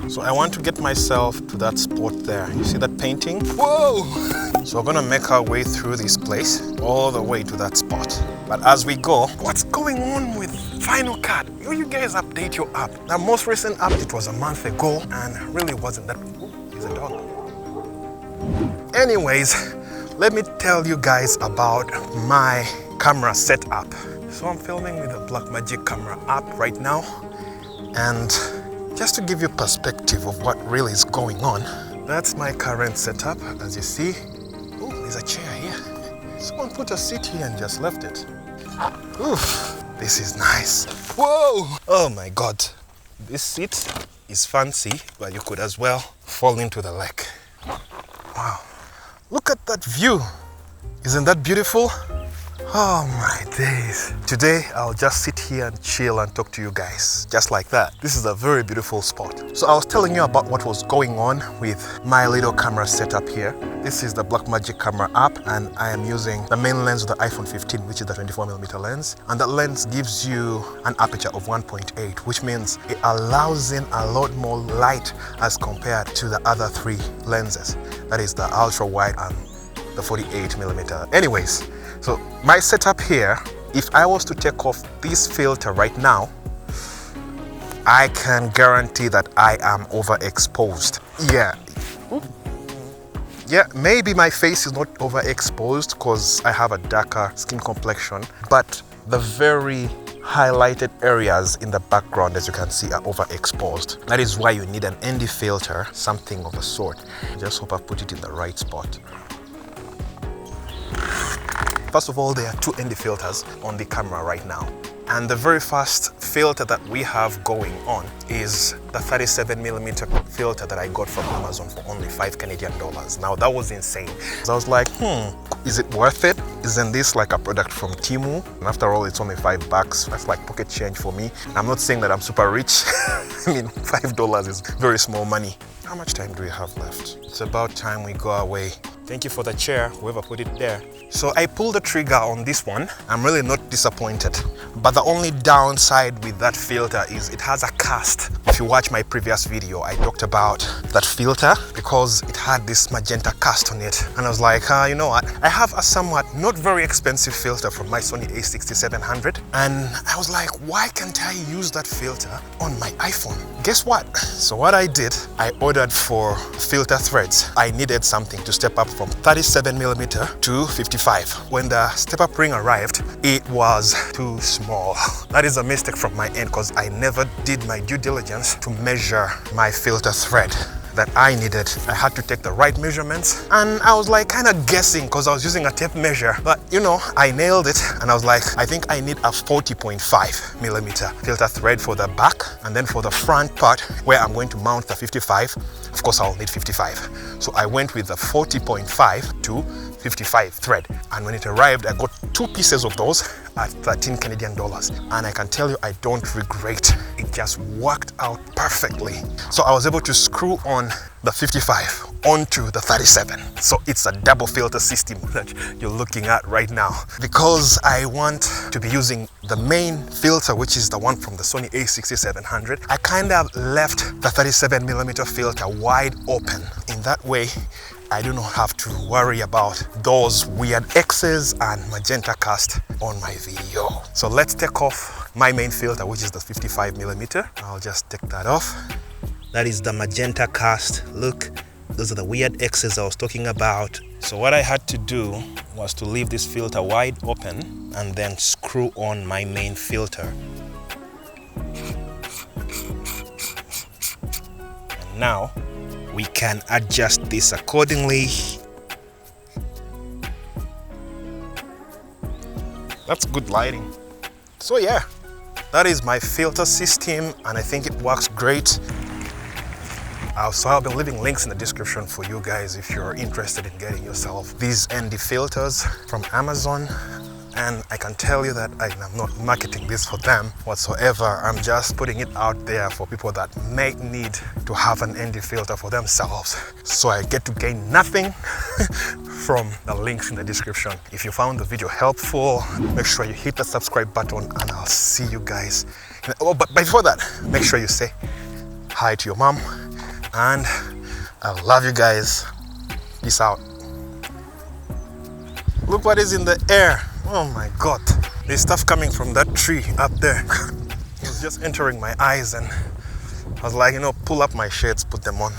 So I want to get myself to that spot there. You see that painting? Whoa! So we're gonna make our way through this place all the way to that spot. But as we go, what's going on with Final Cut? You guys update your app. The most recent update was a month ago and really wasn't that. Ooh, he's a dog. Anyways, let me tell you guys about my camera setup. So I'm filming with the Blackmagic camera app right now, and just to give you perspective of what really is going on, that's my current setup. As you see, oh, there's a chair here. Someone put a seat here and just left it. Oof, this is nice. Whoa! Oh my God, this seat is fancy, but you could as well fall into the lake. Wow, look at that view. Isn't that beautiful? Oh my days. Today, I'll just sit here and chill and talk to you guys, just like that. This is a very beautiful spot. So I was telling you about what was going on with my little camera setup here. This is the Blackmagic camera app, and I am using the main lens of the iPhone 15, which is the 24mm lens. And that lens gives you an aperture of 1.8, which means it allows in a lot more light as compared to the other three lenses. That is the ultra wide and the 48mm. Anyways, so my setup here, if I was to take off this filter right now, I can guarantee that I am overexposed. Yeah, maybe my face is not overexposed because I have a darker skin complexion, but the very highlighted areas in the background, as you can see, are overexposed. That is why you need an ND filter, something of the sort. Just hope I put it in the right spot. First of all, there are two ND filters on the camera right now. And the very first filter that we have going on is the 37mm filter that I got from Amazon for only $5 Canadian. Now that was insane. So I was like, is it worth it? Isn't this like a product from Temu? And after all, it's only $5. That's like pocket change for me. And I'm not saying that I'm super rich. I mean, $5 is very small money. How much time do we have left? It's about time we go away. Thank you for the chair, whoever put it there. So I pulled the trigger on this one. I'm really not disappointed. But the only downside with that filter is it has a cast. If you watch my previous video, I talked about that filter because it had this magenta cast on it. And I was like, you know what? I have a somewhat not very expensive filter from my Sony a6700. And I was like, why can't I use that filter on my iPhone? Guess what? So what I did, I ordered for filter threads. I needed something to step up from 37mm to 55. When the step-up ring arrived, it was too small. That is a mistake from my end because I never did my due diligence to measure my filter thread that I needed. I had to take the right measurements, and I was like kind of guessing because I was using a tape measure, but you know, I nailed it. And I was like, I think I need a 40.5mm filter thread for the back, and then for the front part where I'm going to mount the 55, of course I'll need 55. So I went with the 40.5 to 55 thread, and when it arrived, I got two pieces of those at $13 Canadian, and I can tell you I don't regret. It just worked out perfectly. So I was able to screw on the 55 onto the 37. So it's a double filter system that you're looking at right now. Because I want to be using the main filter, which is the one from the Sony a6700, I kind of left the 37mm filter wide open. In that way, I do not have to worry about those weird X's and magenta cast on my video. So let's take off my main filter, which is the 55mm. I'll just take that off. That is the magenta cast. Look, those are the weird X's I was talking about. So what I had to do was to leave this filter wide open and then screw on my main filter. And now we can adjust this accordingly. That's good lighting. So yeah, that is my filter system, and I think it works great. So I'll be leaving links in the description for you guys if you're interested in getting yourself these ND filters from Amazon. And I can tell you that I'm not marketing this for them whatsoever. I'm just putting it out there for people that may need to have an ND filter for themselves. So I get to gain nothing from the links in the description. If you found the video helpful, make sure you hit the subscribe button, and I'll see you guys. Oh, but before that, make sure you say hi to your mom, And I love you guys. Peace out. Look what is in the air. Oh my God. There's stuff coming from that tree up there. It was just entering my eyes and I was like, you know, pull up my shades, put them on.